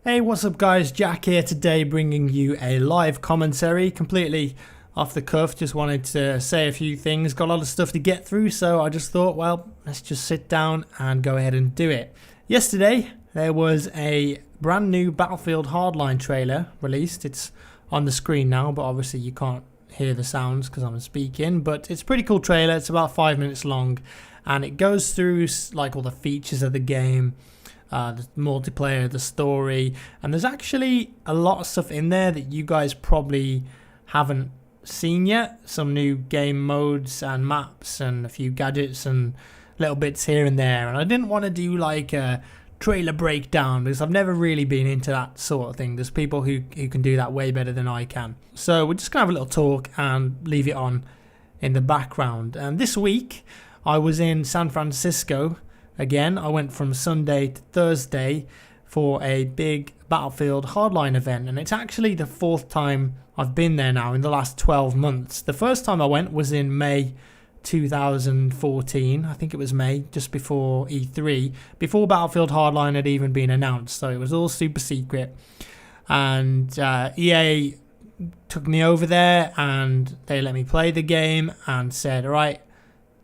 Hey, what's up guys, Jack here today bringing you a live commentary, completely off the cuff. Just wanted to say a few things, got a lot of stuff to get through, so I just thought, well, let's just sit down and go ahead and do it. Yesterday, there was a brand new Battlefield Hardline trailer released. It's on the screen now, but obviously you can't hear the sounds because I'm speaking, but it's a pretty cool trailer. It's about 5 minutes long, and it goes through like all the features of the game, the multiplayer, the story, and there's actually a lot of stuff in there that you guys probably haven't seen yet. Some new game modes and maps and a few gadgets and little bits here and there, and I didn't want to do like a trailer breakdown because I've never really been into that sort of thing. There's people who can do that way better than I can, so we're just gonna have a little talk and leave it on in the background. And this week I was in San Francisco. Again, I went from Sunday to Thursday for a big Battlefield Hardline event, and it's actually the 4th time I've been there now in the last 12 months. The first time I went was in May 2014, I think it was May, just before E3, before Battlefield Hardline had even been announced, so it was all super secret. And EA took me over there and they let me play the game and said, alright,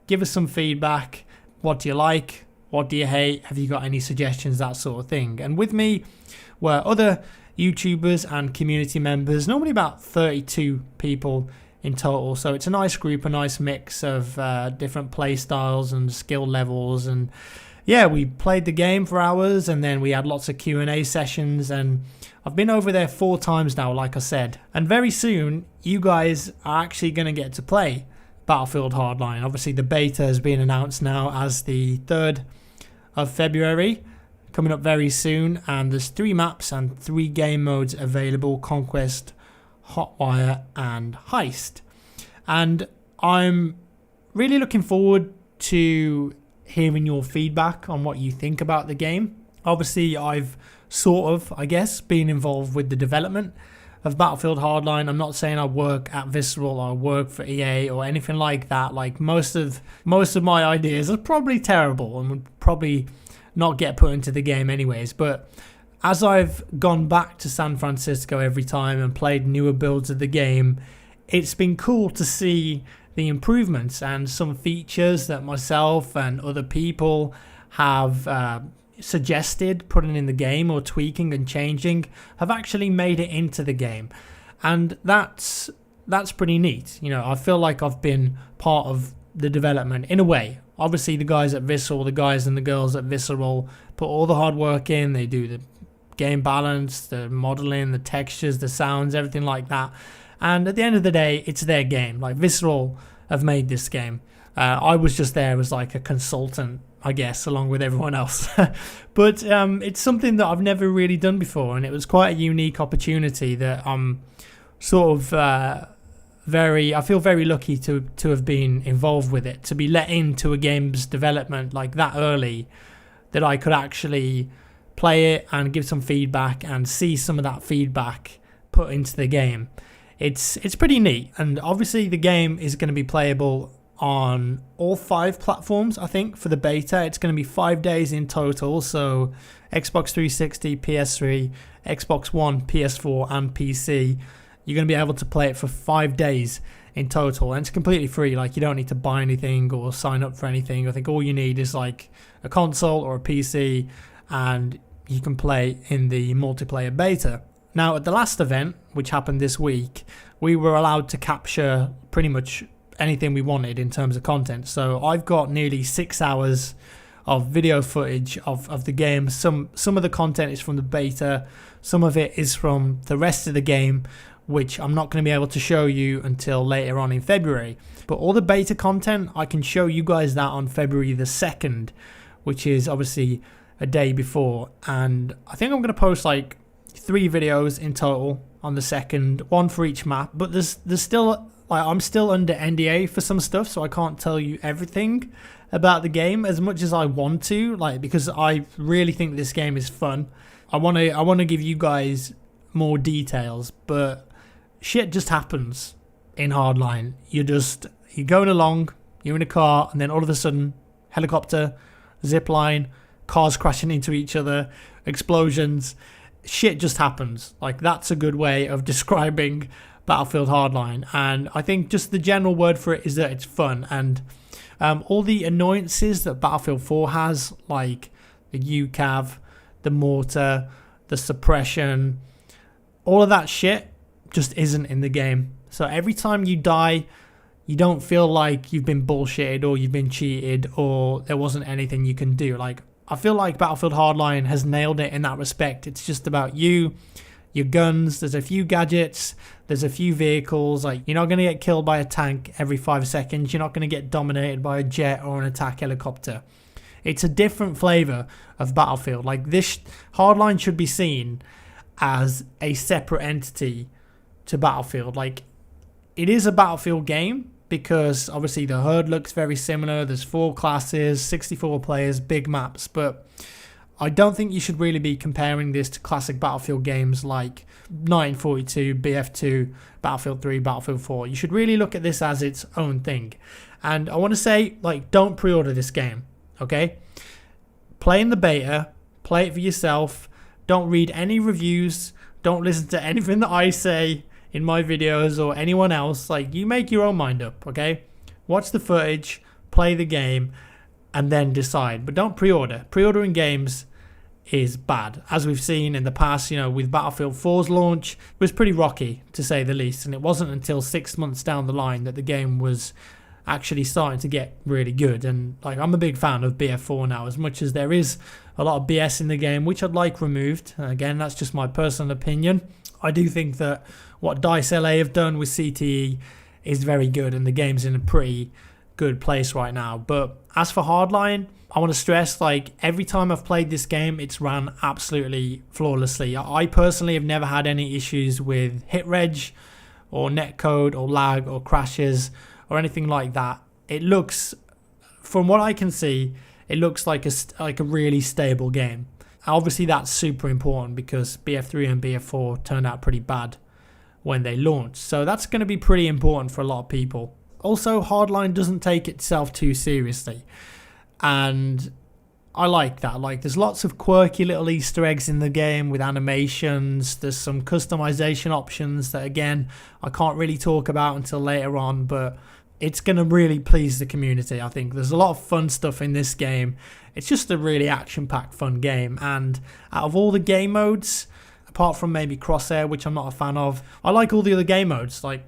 give us some feedback. What do you like? What do you hate? Have you got any suggestions? That sort of thing. And with me were other YouTubers and community members, normally about 32 people in total. So it's a nice group, a nice mix of different play styles and skill levels. And yeah, we played the game for hours, and then we had lots of Q&A sessions. And I've been over there 4 times now, like I said. And very soon, you guys are actually going to get to play Battlefield Hardline. Obviously, the beta has been announced now as the 3rd of February, coming up very soon, and there's 3 maps and 3 game modes available: Conquest, Hotwire and Heist. And I'm really looking forward to hearing your feedback on what you think about the game. Obviously, I've sort of, I guess, been involved with the development of Battlefield Hardline. I'm not saying I work at Visceral or I work for EA or anything like that. Like most of my ideas are probably terrible and would probably not get put into the game anyways. But as I've gone back to San Francisco every time and played newer builds of the game, it's been cool to see the improvements and some features that myself and other people have suggested putting in the game or tweaking and changing have actually made it into the game. And that's pretty neat. You know, I feel like I've been part of the development in a way. Obviously the guys at Visceral, the guys and the girls at Visceral put all the hard work in. They do the game balance, the modeling, the textures, the sounds, everything like that. And at the end of the day, it's their game. Like Visceral have made this game. I was just there as like a consultant, I guess, along with everyone else. But it's something that I've never really done before, and it was quite a unique opportunity that I'm sort of I feel very lucky to have been involved with it, to be let into a game's development like that early, that I could actually play it and give some feedback and see some of that feedback put into the game. It's pretty neat, and obviously the game is going to be playable on all 5 platforms. I think for the beta it's going to be 5 days in total, so Xbox 360, PS3, Xbox One, PS4 and PC. You're going to be able to play it for 5 days in total, and it's completely free. Like, you don't need to buy anything or sign up for anything. I think all you need is like a console or a PC, and you can play in the multiplayer beta. Now at the last event, which happened this week, we were allowed to capture pretty much anything we wanted in terms of content. So I've got nearly 6 hours of video footage of the game. Some of the content is from the beta, some of it is from the rest of the game, which I'm not going to be able to show you until later on in February. But all the beta content, I can show you guys that on February the 2nd, which is obviously a day before. And I think I'm going to post like 3 videos in total on the 2nd, 1 for each map. But there's still, like, I'm still under NDA for some stuff, so I can't tell you everything about the game as much as I want to, like, because I really think this game is fun. I want to give you guys more details, but shit just happens in Hardline. You're going along, you're in a car, and then all of a sudden, helicopter, zip line, cars crashing into each other, explosions. shit just happens. Like, that's a good way of describing Battlefield Hardline. And I think just the general word for it is that it's fun. And all the annoyances that Battlefield 4 has, like the UCAV, the mortar, the suppression, all of that shit just isn't in the game. So every time you die, you don't feel like you've been bullshitted or you've been cheated or there wasn't anything you can do. Like, I feel like Battlefield Hardline has nailed it in that respect. It's just about you, your guns, there's a few gadgets, there's a few vehicles. Like, you're not going to get killed by a tank every 5 seconds. You're not going to get dominated by a jet or an attack helicopter. It's a different flavor of Battlefield. Like, this Hardline should be seen as a separate entity to Battlefield. Like, it is a Battlefield game because obviously the HUD looks very similar. There's 4 classes, 64 players, big maps, but I don't think you should really be comparing this to classic Battlefield games like 1942, BF2, Battlefield 3, Battlefield 4. You should really look at this as its own thing. And I want to say, like, don't pre-order this game, okay? Play in the beta, play it for yourself. Don't read any reviews. Don't listen to anything that I say in my videos or anyone else. Like, you make your own mind up, okay? Watch the footage, play the game, and then decide. But don't pre-order. Pre-ordering games is bad. As we've seen in the past, you know, with Battlefield 4's launch, it was pretty rocky, to say the least. And it wasn't until 6 months down the line that the game was actually starting to get really good. And, like, I'm a big fan of BF4 now, as much as there is a lot of BS in the game, which I'd like removed. Again, that's just my personal opinion. I do think that what DICE LA have done with CTE is very good, and the game's in a pretty good place right now. But as for Hardline, I want to stress, like, every time I've played this game, it's ran absolutely flawlessly. I personally have never had any issues with hit reg or netcode or lag or crashes or anything like that. It looks, from what I can see, it looks like a really stable game. Obviously, that's super important because BF3 and BF4 turned out pretty bad when they launched. So that's going to be pretty important for a lot of people. Also, Hardline doesn't take itself too seriously. And I like that. Like, there's lots of quirky little Easter eggs in the game with animations. There's some customization options that, again, I can't really talk about until later on, but it's going to really please the community, I think. There's a lot of fun stuff in this game. It's just a really action-packed, fun game. And out of all the game modes, apart from maybe Crosshair, which I'm not a fan of, I like all the other game modes. Like,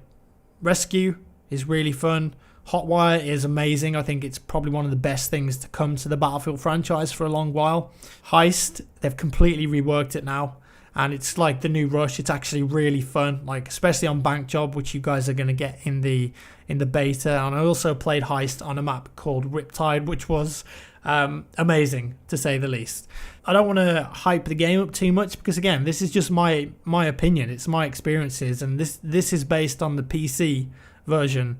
Rescue is really fun. Hotwire is amazing. I think it's probably one of the best things to come to the Battlefield franchise for a long while. Heist, they've completely reworked it now, and it's like the new Rush. It's actually really fun, like, especially on Bank Job, which you guys are going to get in the beta. And I also played Heist on a map called Riptide, which was amazing, to say the least. I don't want to hype the game up too much because, again, this is just my opinion. It's my experiences, and this is based on the PC version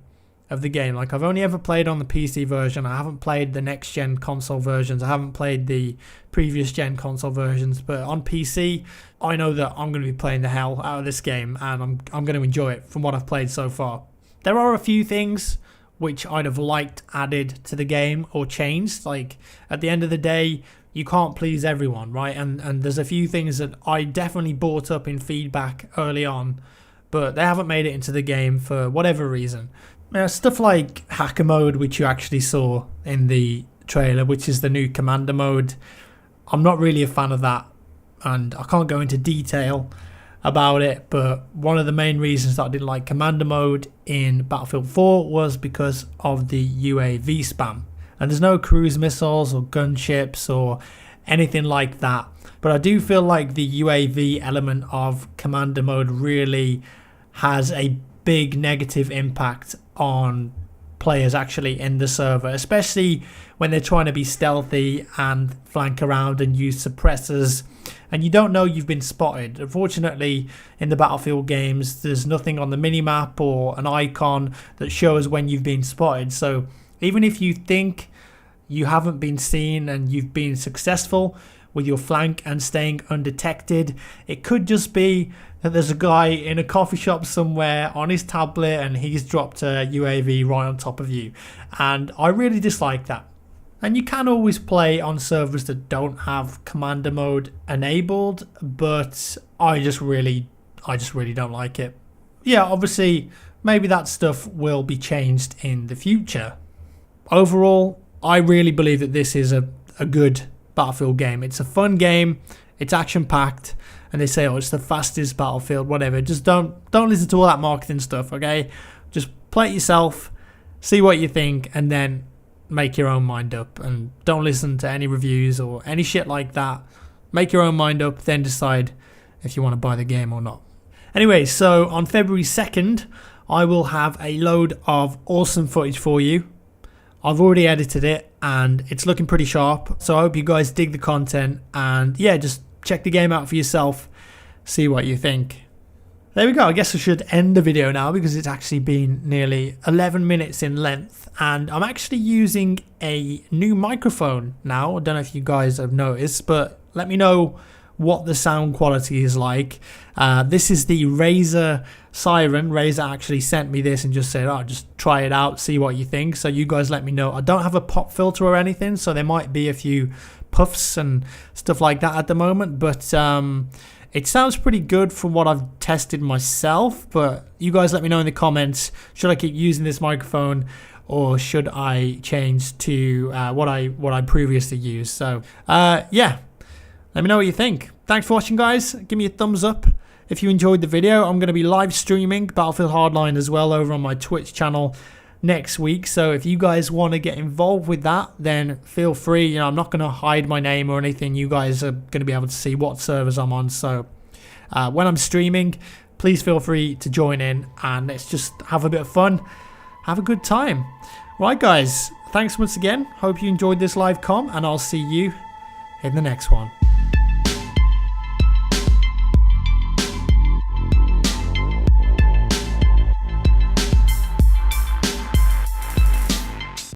of the game. Like, I've only ever played on the PC version. I haven't played the next gen console versions. I haven't played the previous gen console versions, but on PC, I know that I'm going to be playing the hell out of this game, and I'm going to enjoy it from what I've played so far. There are a few things which I'd have liked added to the game or changed. Like, at the end of the day, you can't please everyone, right? And there's a few things that I definitely brought up in feedback early on, but they haven't made it into the game for whatever reason. Stuff like hacker mode, which you actually saw in the trailer, which is the new commander mode. I'm not really a fan of that, and I can't go into detail about it, but one of the main reasons that I didn't like commander mode in Battlefield 4 was because of the UAV spam. And there's no cruise missiles or gunships or anything like that, but I do feel like the UAV element of commander mode really has a big negative impact on players actually in the server, especially when they're trying to be stealthy and flank around and use suppressors, and you don't know you've been spotted. Unfortunately, in the Battlefield games, there's nothing on the minimap or an icon that shows when you've been spotted. So even if you think you haven't been seen and you've been successful with your flank and staying undetected, it could just be that there's a guy in a coffee shop somewhere on his tablet and he's dropped a UAV right on top of you. And I really dislike that. And you can always play on servers that don't have commander mode enabled, but I just really don't like it. Yeah, obviously, maybe that stuff will be changed in the future. Overall, I really believe that this is a good Battlefield game. It's a fun game, it's action-packed, and they say, oh, it's the fastest Battlefield, whatever. Just don't listen to all that marketing stuff, okay? Just play it yourself, see what you think, and then make your own mind up. And don't listen to any reviews or any shit like that. Make your own mind up, then decide if you want to buy the game or not. Anyway, so on February 2nd, I will have a load of awesome footage for you. I've already edited it and it's looking pretty sharp. So I hope you guys dig the content, and yeah, just check the game out for yourself. See what you think. There we go. I guess I should end the video now because it's actually been nearly 11 minutes in length, and I'm actually using a new microphone now. I don't know if you guys have noticed, but let me know what the sound quality is like. This is the Razer Siren. Razer actually sent me this and just said, oh, just try it out, see what you think. So you guys let me know. I don't have a pop filter or anything, so there might be a few puffs and stuff like that at the moment, but it sounds pretty good from what I've tested myself. But you guys let me know in the comments, should I keep using this microphone or should I change to what I previously used? So yeah, let me know what you think. Thanks for watching, guys. Give me a thumbs up if you enjoyed the video. I'm going to be live streaming Battlefield Hardline as well over on my Twitch channel next week. So if you guys want to get involved with that, then feel free. You know, I'm not going to hide my name or anything. You guys are going to be able to see what servers I'm on. So when I'm streaming, please feel free to join in and let's just have a bit of fun. Have a good time. Right, guys. Thanks once again. Hope you enjoyed this live comm, and I'll see you in the next one.